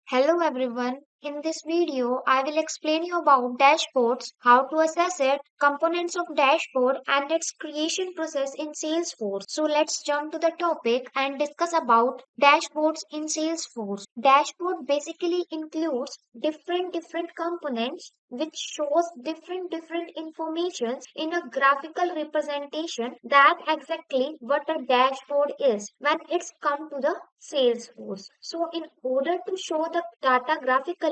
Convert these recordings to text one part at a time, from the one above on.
Hello everyone. In this video, I will explain you about dashboards, how to access it, components of dashboard and its creation process in Salesforce. So let's jump to the topic and discuss about dashboards in Salesforce. Dashboard basically includes different components which shows different informations in a graphical representation that exactly what a dashboard is when it's come to the Salesforce. So in order to show the data graphically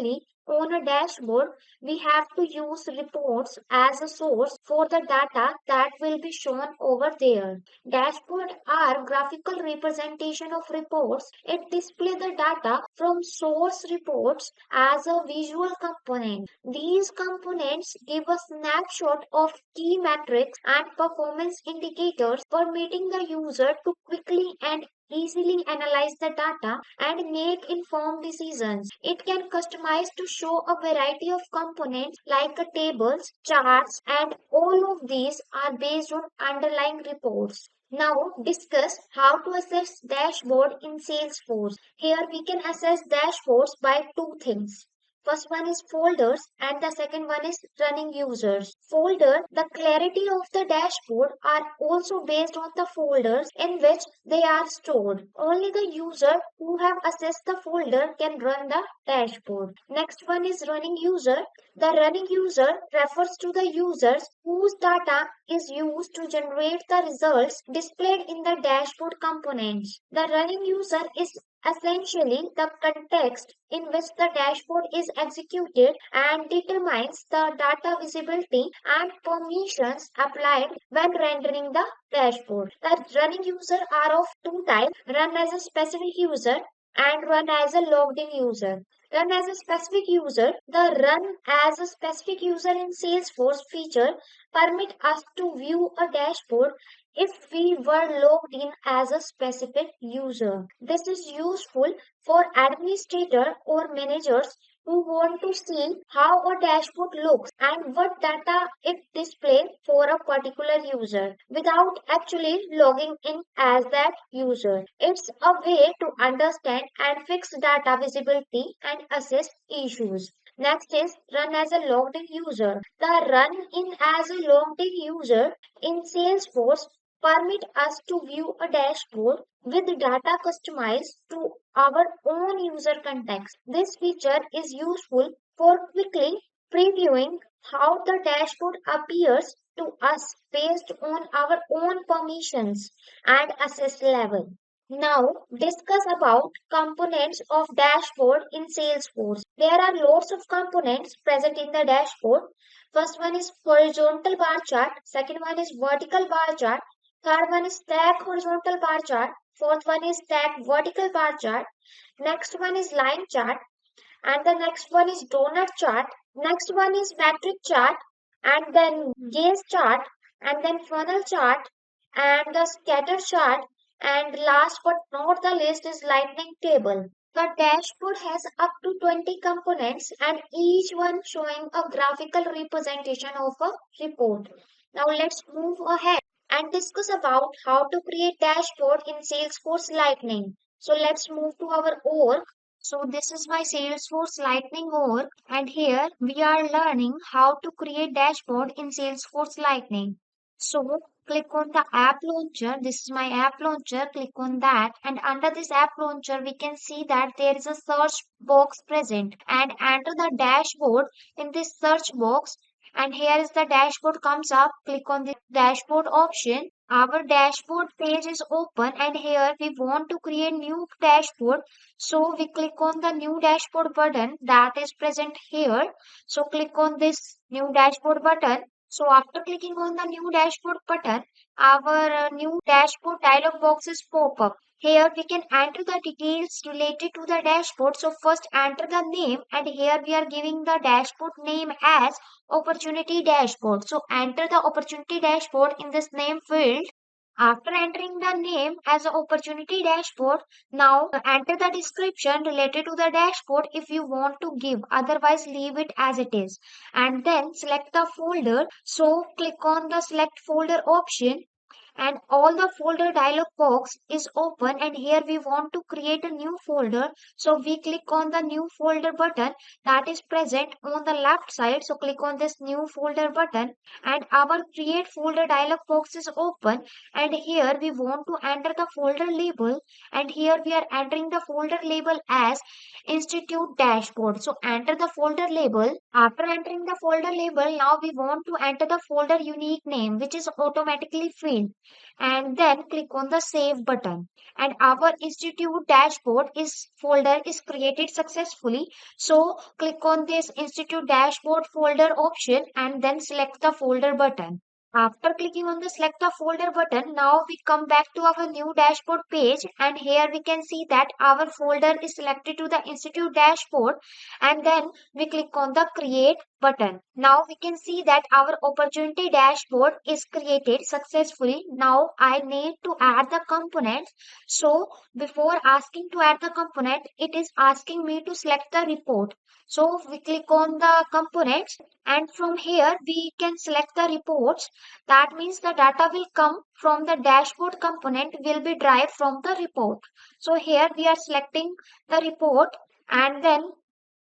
on a dashboard, we have to use reports as a source for the data that will be shown over there. Dashboard are graphical representation of reports. It display the data from source reports as a visual component. These components give a snapshot of key metrics and performance indicators, permitting the user to quickly and easily analyze the data and make informed decisions. It can customize to show a variety of components like tables, charts, and all of these are based on underlying reports. Now discuss how to access dashboard in Salesforce. Here we can access dashboards by two things. First one is folders and the second one is running users. Folder, the clarity of the dashboard are also based on the folders in which they are stored. Only the user who have accessed the folder can run the dashboard. Next one is running user. The running user refers to the users whose data is used to generate the results displayed in the dashboard components. The running user is essentially the context in which the dashboard is executed and determines the data visibility and permissions applied when rendering the dashboard. The running user are of two types, run as a specific user and run as a logged in user. Run as a specific user, the run as a specific user in Salesforce feature permit us to view a dashboard if we were logged in as a specific user. This is useful for administrator or managers who want to see how a dashboard looks and what data it displays for a particular user without actually logging in as that user. It's a way to understand and fix data visibility and assess issues. Next is run as a logged in user. The run in as a logged in user in Salesforce permit us to view a dashboard with data customized to our own user context. This feature is useful for quickly previewing how the dashboard appears to us based on our own permissions and access level. Now discuss about components of dashboard in Salesforce. There are lots of components present in the dashboard. First one is horizontal bar chart, second one is vertical bar chart, third one is stack horizontal bar chart, fourth one is stack vertical bar chart, next one is line chart, and the next one is donut chart, next one is metric chart, and then gaze chart, and then funnel chart, and the scatter chart, and last but not the least is lightning table. The dashboard has up to 20 components and each one showing a graphical representation of a report. Now let's move ahead and discuss about how to create dashboard in Salesforce Lightning. So let's move to our org. So this is my Salesforce Lightning org and here we are learning how to create dashboard in Salesforce Lightning. So click on the app launcher. This is my app launcher. Click on that and under this app launcher we can see that there is a search box present and enter the dashboard in this search box and here is the dashboard comes up. Click on the dashboard option. Our dashboard page is open and here we want to create new dashboard, so we click on the new dashboard button that is present here. So click on this new dashboard button. So after clicking on the new dashboard button, our new dashboard dialog box is pop up. Here we can enter the details related to the dashboard. So first enter the name and here we are giving the dashboard name as opportunity dashboard. So enter the opportunity dashboard in this name field. After entering the name as an opportunity dashboard, now enter the description related to the dashboard if you want to give, otherwise leave it as it is. And then select the folder. So click on the select folder option and all the folder dialog box is open, and here we want to create a new folder. So we click on the new folder button that is present on the left side. So click on this new folder button, and our create folder dialog box is open, and here we want to enter the folder label, and here we are entering the folder label as institute dashboard. So enter the folder label. After entering the folder label, now we want to enter the folder unique name, which is automatically filled, and then click on the save button, and our institute dashboard is folder is created successfully. So click on this institute dashboard folder option and then select the folder button. After clicking on the select the folder button, now we come back to our new dashboard page, and here we can see that our folder is selected to the institute dashboard, and then we click on the create button. Now we can see that our opportunity dashboard is created successfully. Now I need to add the components. So before asking to add the component, it is asking me to select the report. So we click on the components, and from here we can select the reports. That means the data will come from the dashboard component will be derived from the report. So here we are selecting the report, and then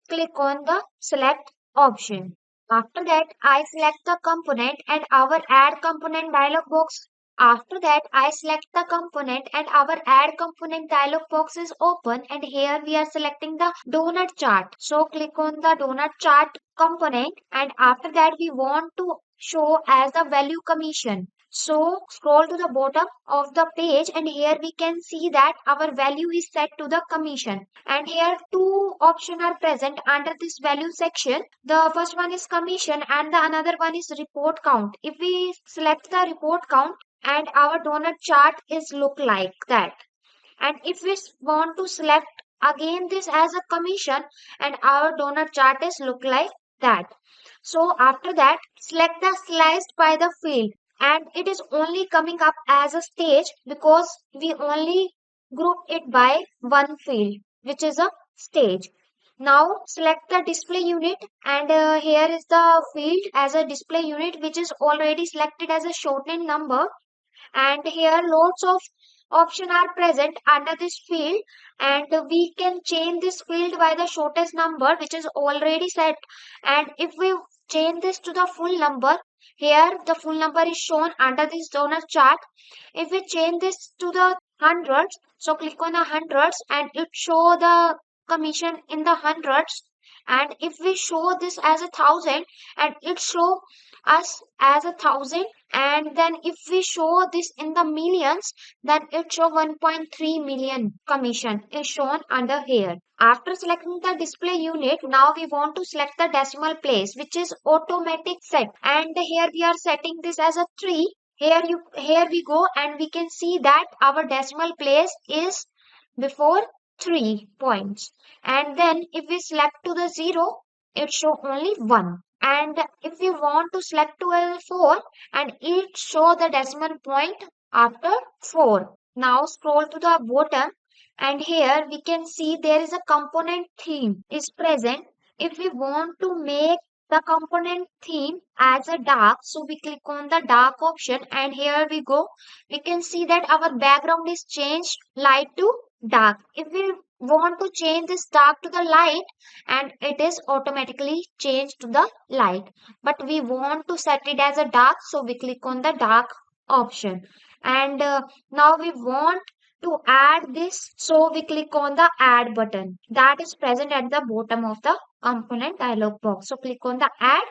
click on the select option. After that, I select the component and our add component dialog box. After that, I select the component and our add component dialog box is open, and here we are selecting the donut chart. So click on the donut chart component, and after that we want to show as the value commission. So scroll to the bottom of the page, and here we can see that our value is set to the commission. And here two options are present under this value section. The first one is commission and the another one is report count. If we select the report count, and our donut chart is look like that. And if we want to select again this as a commission, and our donut chart is look like that. So after that, select the sliced by the field, and it is only coming up as a stage because we only group it by one field, which is a stage. Now select the display unit, and here is the field as a display unit which is already selected as a shortened number, and here lots of options are present under this field, and we can change this field by the shortest number which is already set. And if we change this to the full number, here the full number is shown under this donut chart. If we change this to the hundreds, so click on the hundreds and it show the commission in the hundreds. And if we show this as a thousand, and it show us as a thousand, and then if we show this in the millions, then it show 1.3 million commission is shown under here. After selecting the display unit, now we want to select the decimal place which is automatic set, and here we are setting this as a 3. Here we go, and we can see that our decimal place is before 3 points. And then if we select to the 0, it show only 1. And if we want to select to a 4, and it show the decimal point after 4. Now scroll to the bottom, and here we can see there is a component theme is present. If we want to make the component theme as a dark, so we click on the dark option, and here we go. We can see that our background is changed light to dark. If we want to change this dark to the light, and it is automatically changed to the light, but we want to set it as a dark, so we click on the dark option. And now we want to add this, so we click on the add button that is present at the bottom of the component dialog box. So click on the add,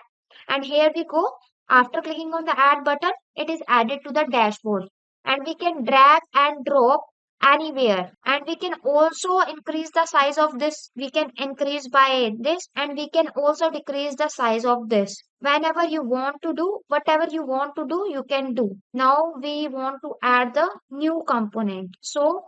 and here we go. After clicking on the add button, it is added to the dashboard, and we can drag and drop anywhere, and we can also increase the size of this. We can increase by this, and we can also decrease the size of this. Whenever you want to do, whatever you want to do, you can do. Now we want to add the new component, so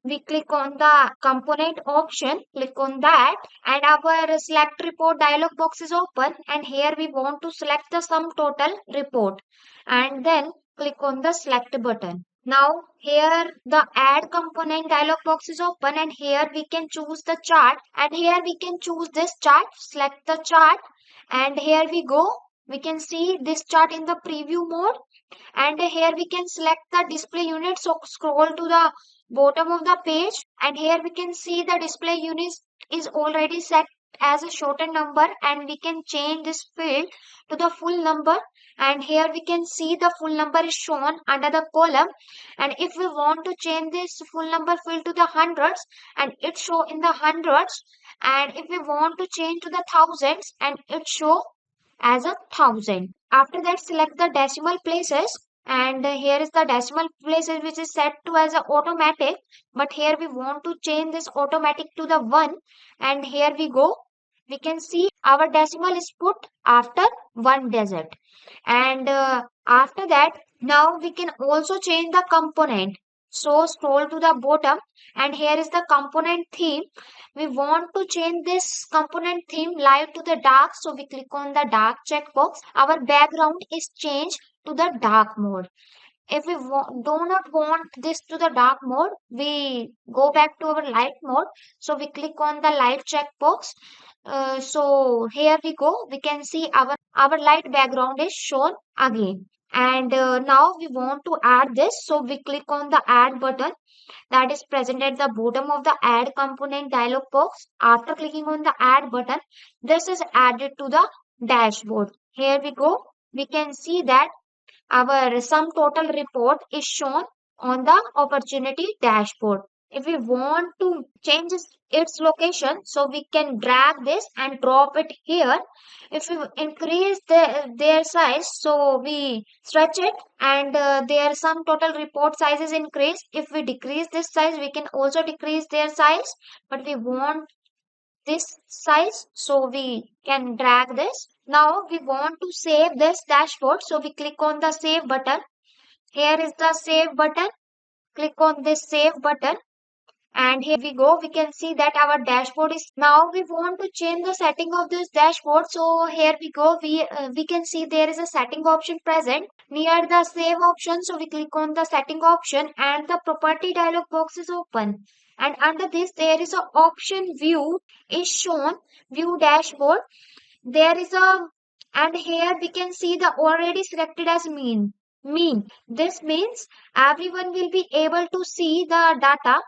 we click on the component option, click on that, and our select report dialog box is open, and here we want to select the sum total report, and then click on the select button. Now here the add component dialog box is open, and here we can choose the chart, and here we can choose this chart, select the chart, and here we go. We can see this chart in the preview mode. And here we can select the display unit. So scroll to the bottom of the page, and here we can see the display unit is already set as a shortened number, and we can change this field to the full number. And here we can see the full number is shown under the column. And if we want to change this full number field to the hundreds, and it show in the hundreds. And if we want to change to the thousands, and it show as a thousand. After that, select the decimal places, and here is the decimal places which is set to as a automatic, but here we want to change this automatic to the 1. And here we go, we can see our decimal is put after one digit. And after that, now we can also change the component. So scroll to the bottom, and here is the component theme. We want to change this component theme light to the dark, so we click on the dark checkbox. Our background is changed to the dark mode. If we do not want this to the dark mode, we go back to our light mode. So we click on the light checkbox. So here we go. We can see our light background is shown again. And now we want to add this. So we click on the add button that is present at the bottom of the add component dialog box. After clicking on the add button, this is added to the dashboard. Here we go. We can see that our sum total report is shown on the opportunity dashboard. If we want to change its location, so we can drag this and drop it here. If we increase their size, so we stretch it, and their sum total report size is increased. If we decrease this size, we can also decrease their size, but we want this size, so we can drag this. Now we want to save this dashboard, so we click on the save button. Here is the save button. Click on this save button, and here we go. We can see that our dashboard is now. We want to change the setting of this dashboard, so here we go. We can see there is a setting option present near the save option, so we click on the setting option, and the property dialog box is open. And under this there is a option view is shown, view dashboard. There is a, and here we can see the already selected as mean. This means everyone will be able to see the data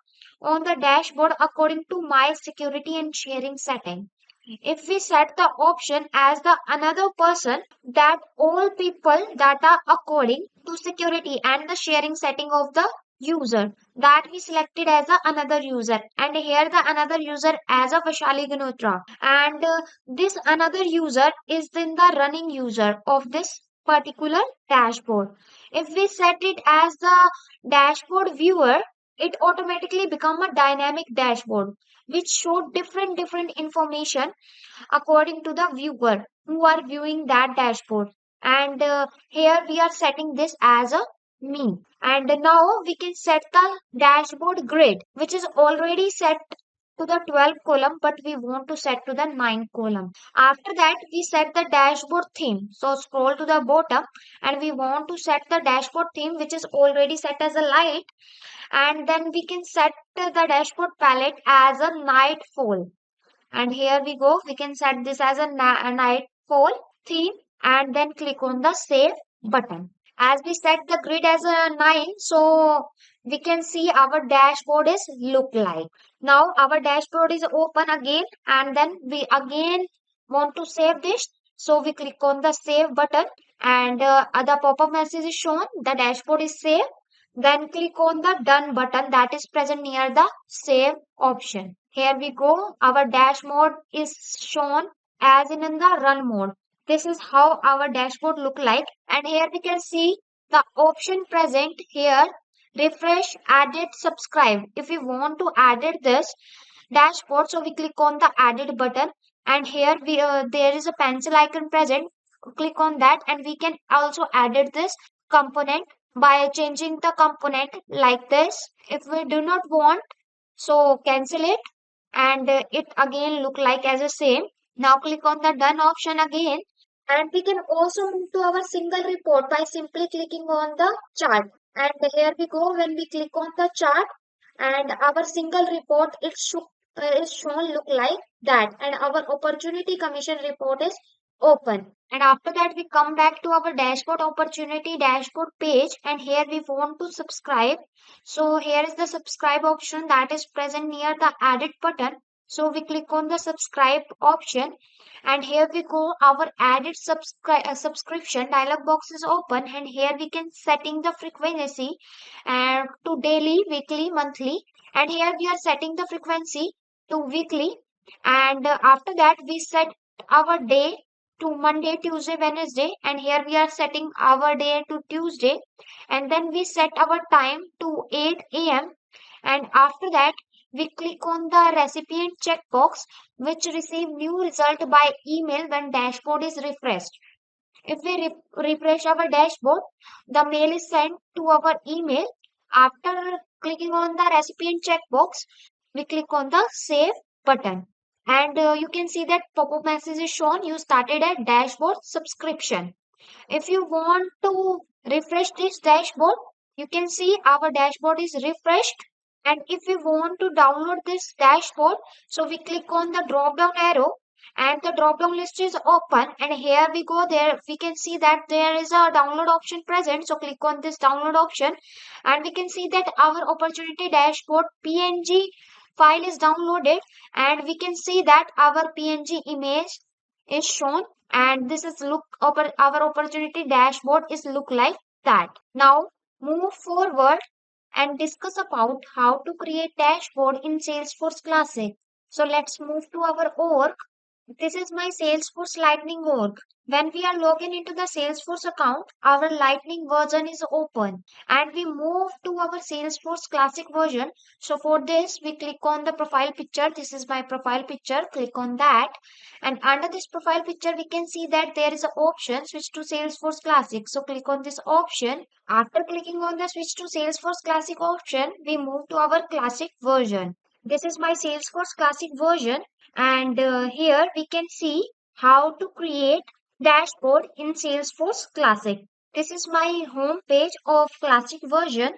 on the dashboard according to my security and sharing setting. If we set the option as the another person, that all people data according to security and the sharing setting of the user, that we selected as a another user, and here the another user as a Vashali Ganotra, and this another user is in the running user of this particular dashboard. If we set it as the dashboard viewer, it automatically become a dynamic dashboard which show different information according to the viewer who are viewing that dashboard. And here we are setting this as a me. And now we can set the dashboard grid, which is already set to the 12 column, but we want to set to the 9 column. After that, we set the dashboard theme. So scroll to the bottom, and we want to set the dashboard theme, which is already set as a light. And then we can set the dashboard palette as a nightfall. And here we go, we can set this as a nightfall theme, and then click on the save button. As we set the grid as a 9, so we can see our dashboard is look like. Now our dashboard is open again, and then we again want to save this, so we click on the save button, and the pop-up message is shown, the dashboard is saved. Then click on the done button that is present near the save option. Here we go. Our dash mode is shown as in the run mode. This is how our dashboard look like. And here we can see the option present here. Refresh, added, subscribe. If we want to edit this dashboard, so we click on the added button, and here we there is a pencil icon present. Click on that, and we can also edit this component by changing the component like this. If we do not want, so cancel it, and it again look like as the same. Now click on the done option again, and we can also move to our single report by simply clicking on the chart. And here we go, when we click on the chart, and our single report is shown look like that, and our opportunity commission report is open. And after that, we come back to our dashboard opportunity dashboard page, and here we want to subscribe. So here is the subscribe option that is present near the edit button. So we click on the subscribe option, and here we go. Our added subscription dialog box is open, and here we can setting the frequency and to daily, weekly, monthly, and here we are setting the frequency to weekly. And after that, we set our day to Monday, Tuesday, Wednesday, and here we are setting our day to Tuesday, and then we set our time to 8 a.m. And after that, we click on the recipient checkbox, which receive new result by email when dashboard is refreshed. If we refresh our dashboard, the mail is sent to our email. After clicking on the recipient checkbox, we click on the save button. And you can see that pop-up message is shown. You started a dashboard subscription. If you want to refresh this dashboard, you can see our dashboard is refreshed. And if we want to download this dashboard, so we click on the drop down arrow, and the drop down list is open, and here we go. There we can see that there is a download option present, so click on this download option, and we can see that our opportunity dashboard png file is downloaded, and we can see that our png image is shown, and this is look our opportunity dashboard is look like that. Now move forward and discuss about how to create dashboard in Salesforce Classic. So let's move to our org. This is my Salesforce Lightning org. When we are logging into the Salesforce account, our Lightning version is open, and we move to our Salesforce Classic version. So for this, we click on the profile picture. This is my profile picture. Click on that. And under this profile picture, we can see that there is an option switch to Salesforce Classic. So click on this option. After clicking on the switch to Salesforce Classic option, we move to our Classic version. This is my Salesforce Classic version, and here we can see how to create dashboard in Salesforce Classic. This is my home page of Classic version,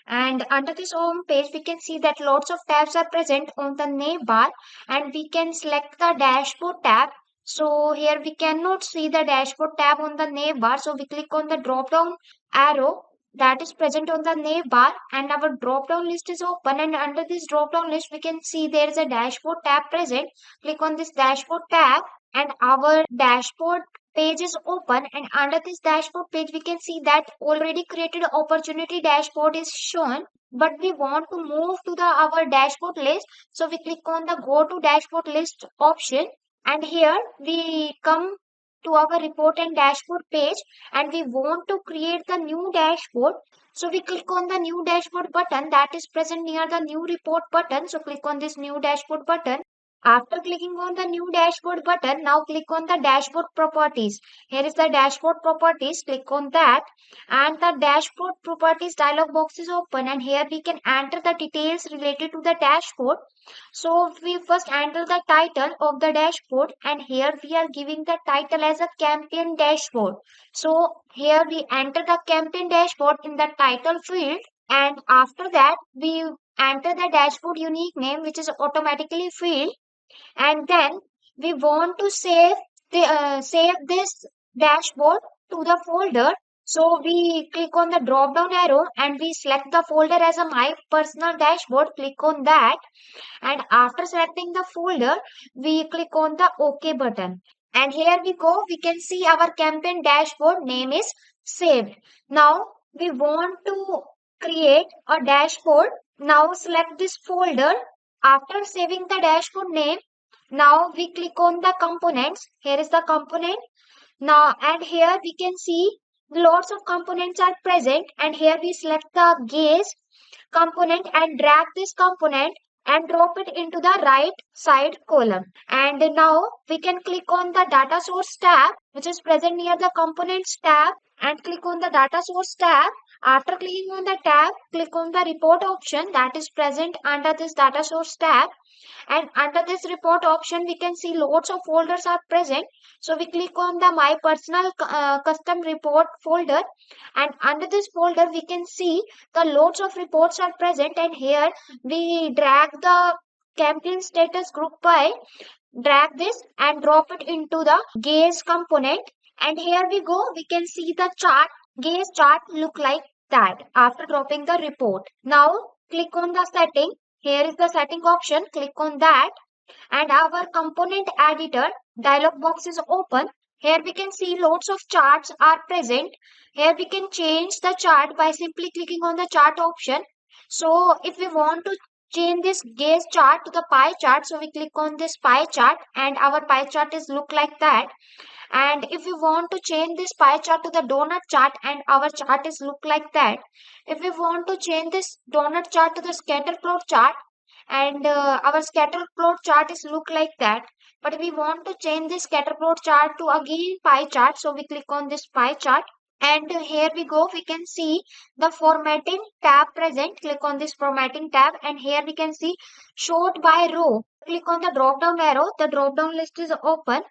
and under this home page we can see that lots of tabs are present on the navbar, and we can select the dashboard tab. So here we cannot see the dashboard tab on the navbar, so we click on the drop down arrow that is present on the navbar, and our drop down list is open, and under this drop down list we can see there is a dashboard tab present. Click on this dashboard tab, and our dashboard page is open, and under this dashboard page we can see that already created opportunity dashboard is shown, but we want to move to the our dashboard list. So we click on the go to dashboard list option, and here we come to our report and dashboard page, and we want to create the new dashboard. So we click on the new dashboard button that is present near the new report button. So click on this new dashboard button. After clicking on the new dashboard button, now click on the dashboard properties. Here is the dashboard properties. Click on that, and the dashboard properties dialog box is open, and here we can enter the details related to the dashboard. So we first enter the title of the dashboard, and here we are giving the title as a campaign dashboard. So here we enter the campaign dashboard in the title field, and after that we enter the dashboard unique name, which is automatically filled, and then we want to save this dashboard to the folder. So we click on the drop down arrow, and we select the folder as a my personal dashboard. Click on that, and after selecting the folder we click on the OK button, and here we go. We can see our campaign dashboard name is saved. Now we want to create a dashboard. Now select this folder. After saving the dashboard name, now we click on the components. Here is the component. Now and here we can see lots of components are present, and here we select the gaze component and drag this component and drop it into the right side column. And now we can click on the data source tab, which is present near the components tab, and click on the data source tab. After clicking on the tab, click on the report option that is present under this data source tab, and under this report option we can see lots of folders are present. So we click on the my personal custom report folder, and under this folder we can see the loads of reports are present, and here we drag the campaign status group by drag this and drop it into the gaze component. And here we go, we can see the chart, gaze chart look like that after dropping the report. Now click on the setting. Here is the setting option, click on that, and our component editor dialog box is open. Here we can see lots of charts are present. Here we can change the chart by simply clicking on the chart option. So if we want to change this gaze chart to the pie chart, so we click on this pie chart and our pie chart is look like that. And if we want to change this pie chart to the donut chart, and our chart is look like that. If we want to change this donut chart to the scatter plot chart, and our scatter plot chart is look like that. But we want to change this scatter plot chart to again pie chart, so we click on this pie chart. And here we go, we can see the formatting tab present. Click on this formatting tab, and here we can see sort by row. Click on the drop down arrow, the drop down list is open.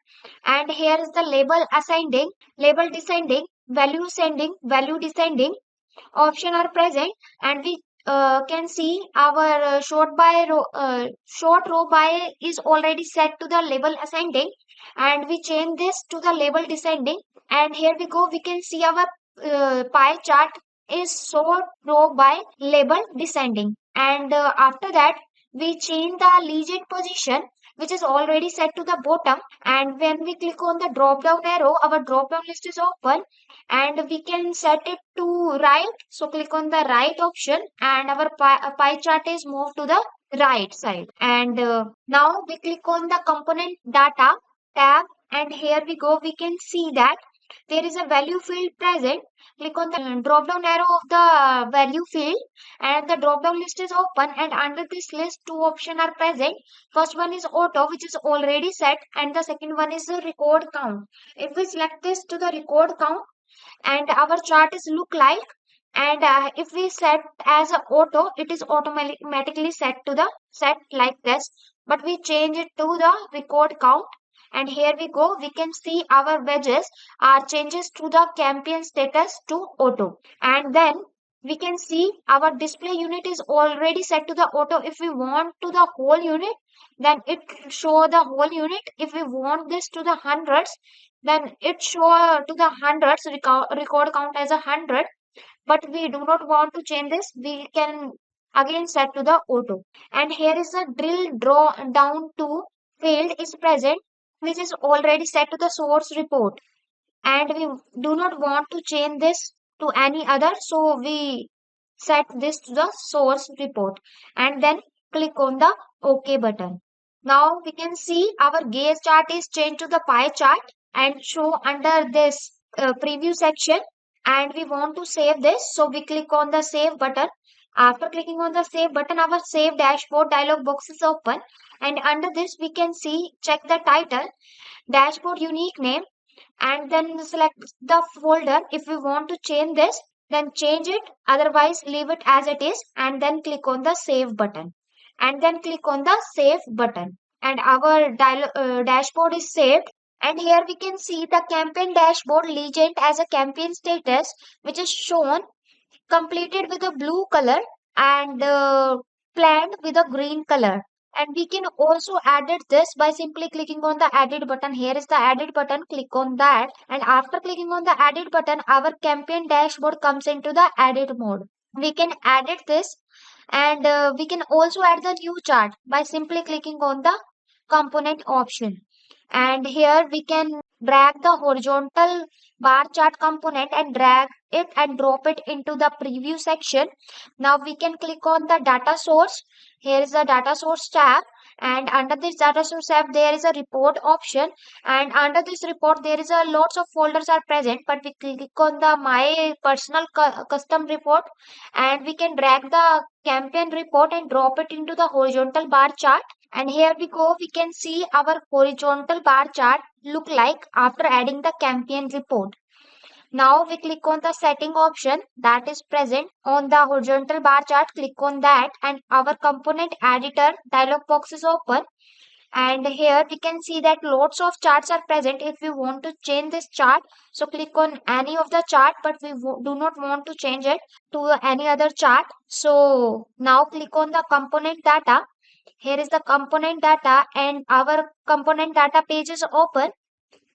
And here is the label ascending, label descending, value ascending, value descending option are present. And we can see our short row by is already set to the label ascending, and we change this to the label descending. And here we go, we can see our pie chart is short row by label descending. And after that we change the legend position, which is already set to the bottom. And when we click on the drop down arrow, our drop down list is open, and we can set it to right. So click on the right option, and our pie chart is moved to the right side. And now we click on the component data tab, and here we go, we can see that there is a value field present. Click on the drop down arrow of the value field, and the drop down list is open. And under this list, two options are present. First one is auto, which is already set, and the second one is the record count. If we select this to the record count, and our chart is look like. And if we set as a auto, it is automatically set to the set like this. But we change it to the record count, and here we go, we can see our wedges are changes to the campaign status to auto. And then we can see our display unit is already set to the auto. If we want to the whole unit, then it show the whole unit. If we want this to the hundreds, then it show to the hundreds, record count as 100. But we do not want to change this, we can again set to the auto. And here is a drill draw down to field is present, which is already set to the source report. And we do not want to change this to any other, so we set this to the source report. And then click on the OK button. Now we can see our gaze chart is changed to the pie chart and show under this preview section. And we want to save this, so we click on the save button. After clicking on the save button, our save dashboard dialog box is open. And under this we can see check the title, dashboard unique name, and then select the folder. If we want to change this, then change it, otherwise leave it as it is. And then click on the save button, and then click on the save button, and our dashboard is saved. And here we can see the campaign dashboard legend as a campaign status, which is shown completed with a blue color, and planned with a green color. And we can also edit this by simply clicking on the edit button. Here is the edit button, click on that. And after clicking on the edit button, our campaign dashboard comes into the edit mode. We can edit this, and we can also add the new chart by simply clicking on the component option. And here we can drag the horizontal bar chart component and drag it and drop it into the preview section. Now we can click on the data source. Here is the data source tab, and under this data source tab there is a report option. And under this report there is a lots of folders are present, but we click on the my personal custom report, and we can drag the campaign report and drop it into the horizontal bar chart. And here we go, we can see our horizontal bar chart look like after adding the campaign report. Now we click on the setting option that is present on the horizontal bar chart. Click on that, and our component editor dialog box is open. And here we can see that lots of charts are present. If we want to change this chart, so click on any of the chart, but we do not want to change it to any other chart. So now click on the component data. here is the component data and our component data page is open.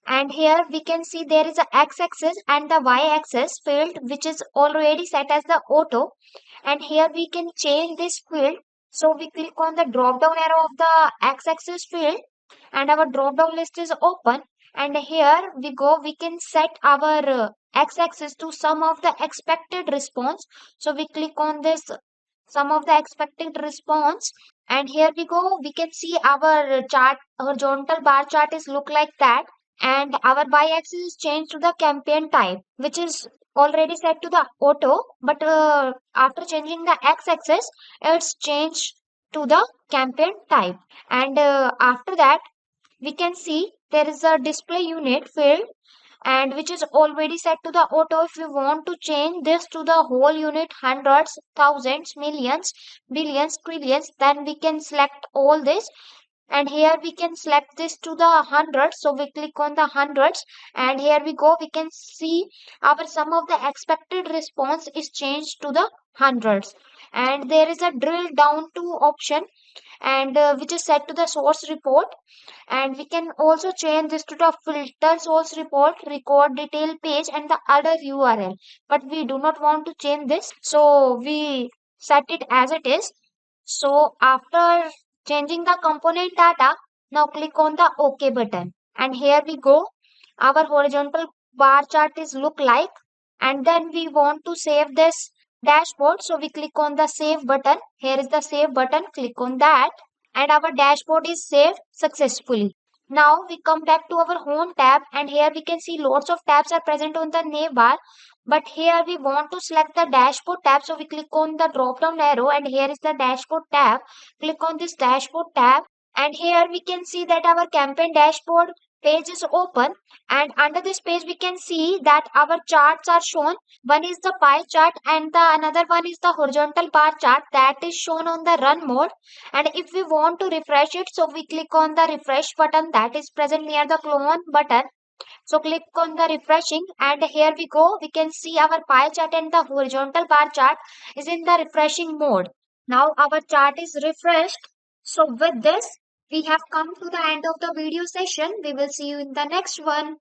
And here we can see there is a x-axis and the y-axis field which is already set as the auto. And here we can change this field. So we click on the drop down arrow of the x-axis field and our drop down list is open. And here we go, we can set our x-axis to sum of the expected response. So we click on this sum of the expected response, and here we go, we can see our chart horizontal bar chart is look like that. And our y-axis is changed to the campaign type which is already set to the auto, but after changing the x-axis it's changed to the campaign type. And after that we can see there is a display unit field and which is already set to the auto. If we want to change this to the whole unit, hundreds, thousands, millions, billions, trillions, then we can select all this. And here we can select this to the hundreds, so we click on the hundreds, and here we go, we can see our sum of the expected response is changed to the hundreds. And there is a drill down to option, and which is set to the source report. And we can also change this to the filter source report, record detail page, and the other URL, but we do not want to change this, so we set it as it is. So after changing the component data, now click on the OK button, and here we go, our horizontal bar chart is look like. And then we want to save this dashboard, so we click on the save button. Here is the save button, click on that, and our dashboard is saved successfully. Now we come back to our home tab, and here we can see lots of tabs are present on the navbar. But here we want to select the dashboard tab, so we click on the drop down arrow, and here is the dashboard tab. Click on this dashboard tab, and here we can see that our campaign dashboard page is open. And under this page we can see that our charts are shown. One is the pie chart and the another one is the horizontal bar chart that is shown on the run mode. And if we want to refresh it, so we click on the refresh button that is present near the clone button. So click on the refreshing, and here we go, we can see our pie chart and the horizontal bar chart is in the refreshing mode. Now our chart is refreshed. So with this we have come to the end of the video session. We will see you in the next one.